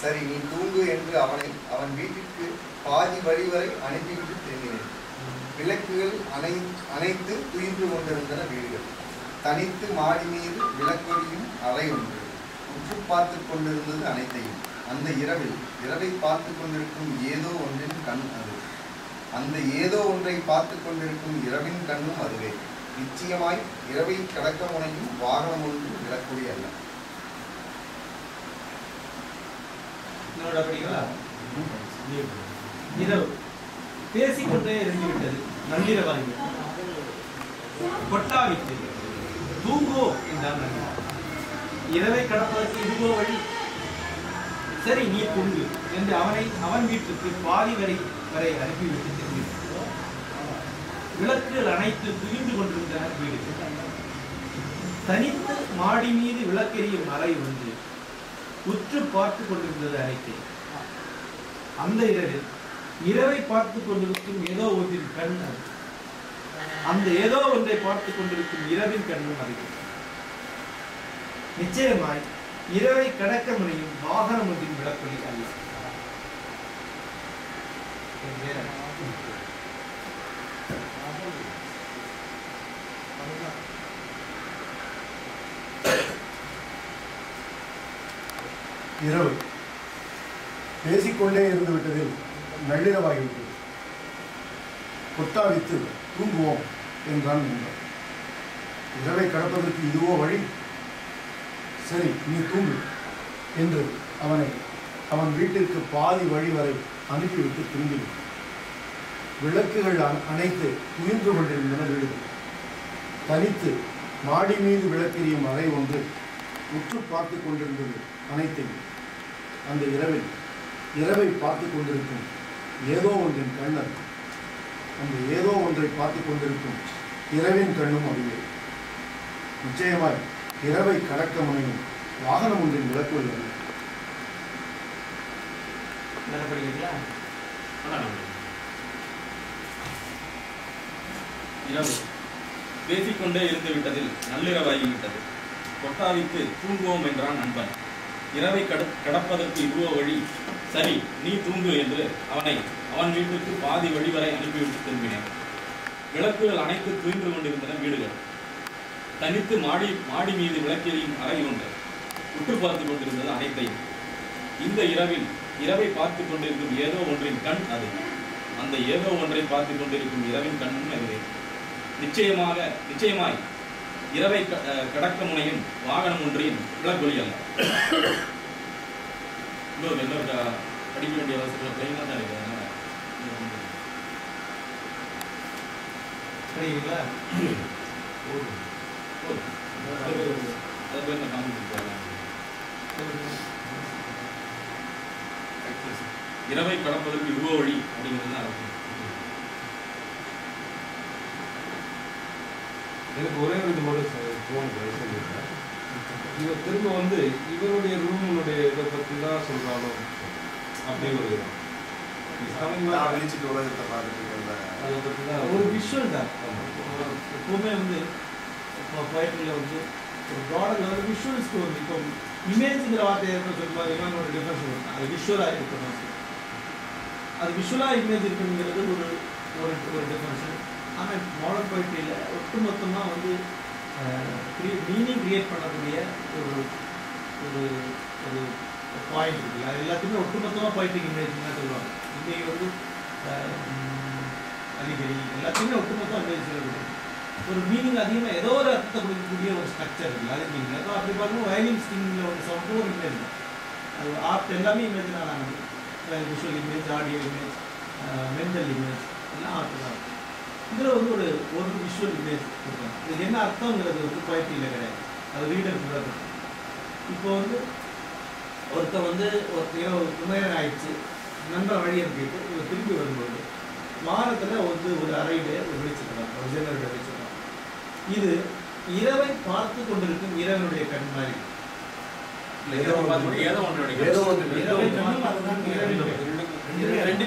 சரி நீ தூங்கு என்று அவன் வீட்டிற்கு பாதி வழி வரை அனுப்பிவிட்டு திரும்பினேன். விளக்குகள் அனைத்து துயின்று கொண்டிருந்தன வீடுகள். தனித்து மாடி மீது விளக்கொலியும் அறை ஒன்று. உற்று பார்த்து கொண்டிருந்தது அனைத்தையும். அந்த இரவை பார்த்து கொண்டிருக்கும் ஏதோ ஒன்றின் கண் அது. அந்த ஏதோ ஒன்றை பார்த்து கொண்டிருக்கும் இரவின் கண்ணும் அதுவே. நிச்சயமாய் இரவை கடக்க முனையும் வாகனம் ஒன்று விளக்கொலி அல்ல. இரவு பேசிக்கொண்டே இருந்துவிட்டது. நள்ளிரவாகி கொட்டாவிட்டு தூங்கோ என்றான். இரவை கடப்பதற்கு இதுவோ வழி. சரி நீ தூங்கு என்று அவன் வீட்டுக்கு பாதி வரை அனுப்பிவிட்டு திரும்பினான். விளக்குகள் அனைத்து துயின்று கொண்டிருந்தன வீடு. தனித்து மாடி மீது விளக்கெரியும் அறை ஒன்று. உற்று பார்த்து கொண்டிருந்தது அனைத்து. அந்த இரவை பார்த்து கொண்டிருக்கும் ஏதோ ஒன்றின் கண் அது. அந்த ஏதோ ஒன்றை பார்த்து கொண்டிருக்கும் இரவின் கண்ணும் அது. நிச்சயமாய் இரவை கடக்க முனையும் வாகனம் ஒன்றின் விளக்கொலி அல்ல. இரவு பேசிக்கொண்டே இருந்து விட்டதில் நள்ளிரவாகிவிட்டது. கொட்டாவித்து தூங்குவோம் என்றான் நண்பன். இரவை கடப்பதற்கு இதுவோ வழி. சரி நீ தூங்கு என்று அவன் வீட்டிற்கு பாதி வழி வரை அனுப்பிவிட்டு திரும்பினான். விளக்குகள் அனைத்து துயின்று கொண்டிருந்தன வீடுகள். தனித்து மாடி மீது விளக்கெரியும் அறை ஒன்று. உற்று பார்த்து கொண்டிருந்தது அனைத்தையும். அந்த இரவை பார்த்து கொண்டிருக்கும் ஏதோ ஒன்றின் கண்ணன். அந்த ஏதோ ஒன்றை பார்த்து கொண்டிருக்கும் இரவின் கண்ணும் அதுவே. நிச்சயமாய் இரவை கடக்க முனையும் வாகனம் ஒன்றின் விளக்கொலி அல்ல. இரவு பேசிக்கொண்டே இருந்து விட்டதில் நள்ளிரவாகிவிட்டது. கொட்டாவித்து தூங்குவோம் என்றான் நண்பன். இரவை கடப்பதற்கு இதுவோ வழி. சரி நீ தூங்கு என்று அவன் வீட்டுக்கு பாதி வழி வரை அனுப்பிவிட்டு திரும்பினேன். விளக்குகள் அனைத்து துயின்று கொண்டிருந்தன வீடுகள். தனித்து மாடி மீது விளக்கெரியும் அறை ஒன்று. உற்று பார்த்து கொண்டிருந்தது அனைத்தையும். இந்த இரவை பார்த்து கொண்டிருக்கும் ஏதோ ஒன்றின் கண் அது. அந்த ஏதோ ஒன்றை பார்த்து கொண்டிருக்கும் இரவின் கண்ணும் அதுவே. நிச்சயமாய் இரவை கடக்க முனையும் வாகனம் ஒன்றின் விளக்கொலி அல்ல. படிக்க வேண்டிய அவசரம் பிளைனா தான் இருக்கு. இரவை கடப்பதற்கு இதுவோ வழி அப்படிங்கிறது தான் அர்த்தம். எனக்கு ஒரே இது மட்டும் தோணுது. இவர் திரும்ப இவருடைய ரூமுடைய இதை பற்றி தான் சொல்கிறாலும் அப்படி ஒரு உலகத்தை பார்த்துட்டு அதை பற்றி தான் ஒரு விஷுவல் தான். எப்பவுமே போய்ட்ரியில் ஒரு ப்ராடக்ட் விஷுவல் ஸ்டோரி. இப்போ இமேஜ்ங்கிற வார்த்தையை சொல்லுவாங்க. இவனோட டிஃபரன்ஸ் இருக்கும். அது விஷுவலாக இருக்கணும். அது விஷுவலாக இமேஜ் இருக்குங்கிறது ஒரு டிஃபரன்ஸ். ஆனால் மாடர்ன் போய்ட்ரியில் ஒட்டுமொத்தமாக மீனிங் கிரியேட் பண்ணக்கூடிய ஒரு பாயிண்ட் இருக்குல்ல. அது எல்லாத்தையுமே ஒட்டுமொத்தமாக போய்ட்ரிக் இமேஜ் தான் சொல்லுவாங்க. இங்கே அடிக்கடி எல்லாத்தையுமே ஒட்டுமொத்தமாக இமேஜ் சொல்லக்கூடிய ஒரு மீனிங் அதிகமாக ஏதோ ஒரு அர்த்தத்தை கொடுக்கக்கூடிய ஒரு ஸ்ட்ரக்சர் இருக்குல்ல. அது மீனிங் அப்போ அப்படி பார்க்கும்போது வயலின் ஸ்டிங்கில் ஒரு சவுண்டு ஒரு இமேஜ் தான். அது ஆர்ட் எல்லாமே இமேஜினால் ஆனது. Visual image, audio image, mental image எல்லாம் ஆர்ட் தான். இதில் ஒரு விஷுவல் இமேஜ் கொடுப்பாங்க. இது என்ன அர்த்தங்கிறது போய்ட்ரியில் கிடையாது. அது ரீடருக்கு கூட இருக்கும். இப்போ ஒருத்தர் குமையன் ஆயிடுச்சு, நண்பர் வழி அனுப்பிட்டு இவர் திரும்பி வரும்போது வாரத்தில் ஒரு அறையிலே ஒரு வெளிச்சிருக்காங்க, ஒரு ஜன்னல் வெளிச்சிருக்காங்க. இது இரவை பார்த்து கொண்டிருக்கும் இறைவனுடைய கண் மாதிரி. அந்த ஏதோ ஒன்றை ரெண்டுமே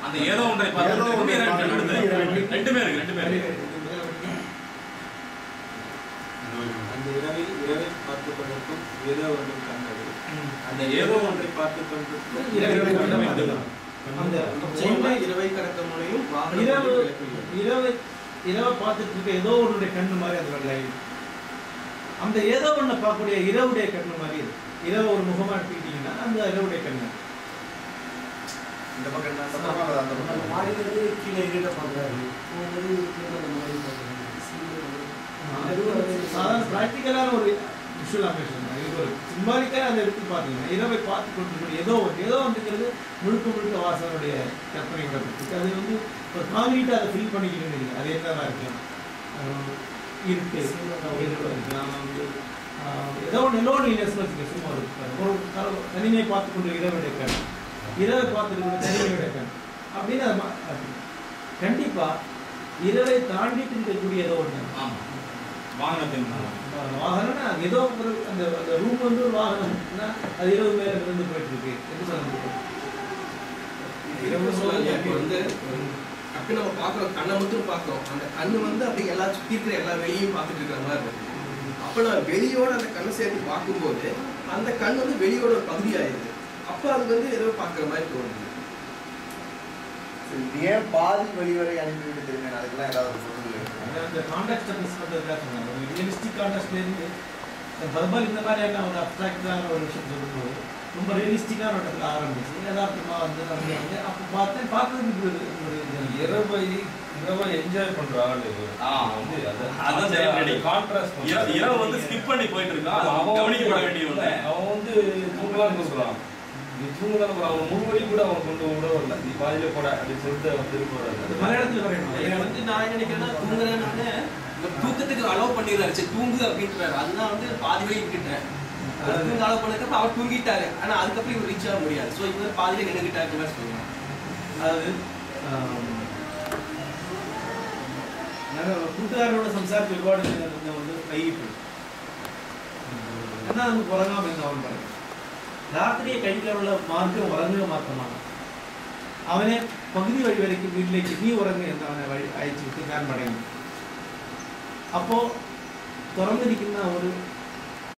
அந்த இரவை பார்த்து கொண்டிருக்கும் ஏதோ ஒன்றின் கண் அது. அந்த ஏதோ ஒன்றை பார்த்து கொண்டு இரவை கடக்க வேண்டும். அந்த இரவை கடக்க முனையும் இரவை பார்த்துட்டு இருக்க ஏதோ ஒன்றுடைய கண்ணு மாதிரி அந்த வெள்ளை. அந்த ஏதோ ஒன்றை பார்க்கக்கூடிய இரவுடைய கண்ணு மாதிரி இது. இரவு ஒரு முகமா எடுத்துக்கிட்டீங்கன்னா அந்த இரவுடைய கண்ணு. இந்த பக்கம் என்ன சத்தமாக அந்த பக்கம் மாடியிலிருந்து கீழே இருட்ட பார்க்குறாரு. சாதாரண ப்ராக்டிக்கலான ஒரு விஷுவலைசேஷன். இது ஒரு சிம்பாலிக்காக அதை எடுத்து பார்த்தீங்கன்னா இரவை பார்த்து கொண்டிருக்கக்கூடிய ஏதோ ஒன்றுங்கிறது முழுக்க வாசனுடைய கற்பனை விடப்பட்டு அது வந்து ஒரு காங்கிரீட்டாக அதை ஃபில் பண்ணிக்கிட்டு இல்லை. அது என்னவா இருக்கலாம், இருக்கு இருக்கலாம், வந்து ஏதோ ஒன்று வச்சுக்க சும்மா ஒரு தனிமையை பார்த்து கொண்டு இரவுடைய கண், இரவை பார்த்துட்டு தனிமையுடைய கண் அப்படின்னு அது கண்டிப்பாக இரவை தாண்டிட்டு இருக்கக்கூடிய ஏதோ ஒன்று. ஆமாம், வாகனத்தின் வாகனம்னா ஏதோ ஒரு அந்த ரூம் வந்து ஒரு வாகனம்னா அது இரவு மேல இருந்து போயிட்டு இருக்கு என்று சொல்ல முடியும். இப்போ வந்து அப்படி நம்ம பார்க்குறோம், கண்ணை மட்டும் பார்க்குறோம். அந்த கண்ணு வந்து அப்படி எல்லா சுற்றி இருக்கிற எல்லா வெளியும் பார்த்துட்டு இருக்கிற மாதிரி இருக்கும். அப்போ நான் வெளியோட அந்த கண்ணை சேர்த்து பார்க்கும்போது அந்த கண் வந்து வெளியோட ஒரு பகுதியாயிருது. அப்போ அது வந்து ஏதோ பார்க்குற மாதிரி தோணுது. ஏன் பாதி வழிவரை அனுப்பிவிட்டு தெரியுமே, அதுக்கெல்லாம் ஏதாவது பொருள் அந்த கான்டெக்ஸ்ட் மிஸ் பண்ணுறதுக்காக சொன்னாங்க. ஒரு ரியலிஸ்டிக் கான்டெக்ட்லேருந்து பர்பல் இந்த மாதிரியான ஒரு அப்ட்ராக்டான ஒரு விஷயம் சொல்லும்போது ரொம்ப ரியலிஸ்டிக்கான ஒரு இடத்துல ஆரம்பிச்சு யதார்த்தமாக வந்து நம்ம அப்போ பார்க்கறதுக்கு ஒரு இரவை என்ஜாய் பண்ற ஆளு வந்து அதான் கான்ட்ராஸ்ட் இரவு வந்து ஸ்கிப் பண்ணி போயிட்டு இருக்கான். அவன் கவனிக்கப்பட வேண்டிய ஒண்ணு. அவன் வந்து தூங்கலாம் சொல்றான். நீ தூங்கலாம் அவன் முழுவடி கூட அவன் கொண்டு விட வரல. நீ பாதியில போட அப்படின்னு சொல்லிட்டு அவன் திரும்ப அது மலையாளத்தில் வரையணும். வந்து நான் நினைக்கிறேன்னா தூங்குறேன்னு தூக்கத்துக்கு அலோவ் பண்ணிடுறாரு. சரி தூங்கு அப்படின்றாரு. அதுதான் வந்து பாதி வழி விட்டுட்டேன். தூங்க அலோவ் பண்ணதுக்கு அவர் தூங்கிட்டாரு. ஆனால் அதுக்கப்புறம் இவர் ரீச் ஆக முடியாது. ஸோ இவர் பாதியில நின்றுகிட்டாரு மாதிரி சொல்லுவாங்க. அதாவது கூட்டுக்காரனோட சம்சாரத்து ഒരുപാട് வந்து கையிட்டு എന്നാൽ നമുക്ക് ഉറങ്ങാം എന്ന് അവൻ പറയും. രാത്രിയെ കഴിക്കാനുള്ള മാർഗം ഉറങ്ങുക മാത്രമാണ്. അവനെ പകുതി വഴി വരയ്ക്ക് വീട്ടിലേക്ക് നീ ഉറങ്ങുക എന്ന് അവനെ വഴി അയച്ചു വിട്ട് ഞാൻ മടങ്ങി. അപ്പോൾ തുറന്നിരിക്കുന്ന ഒരു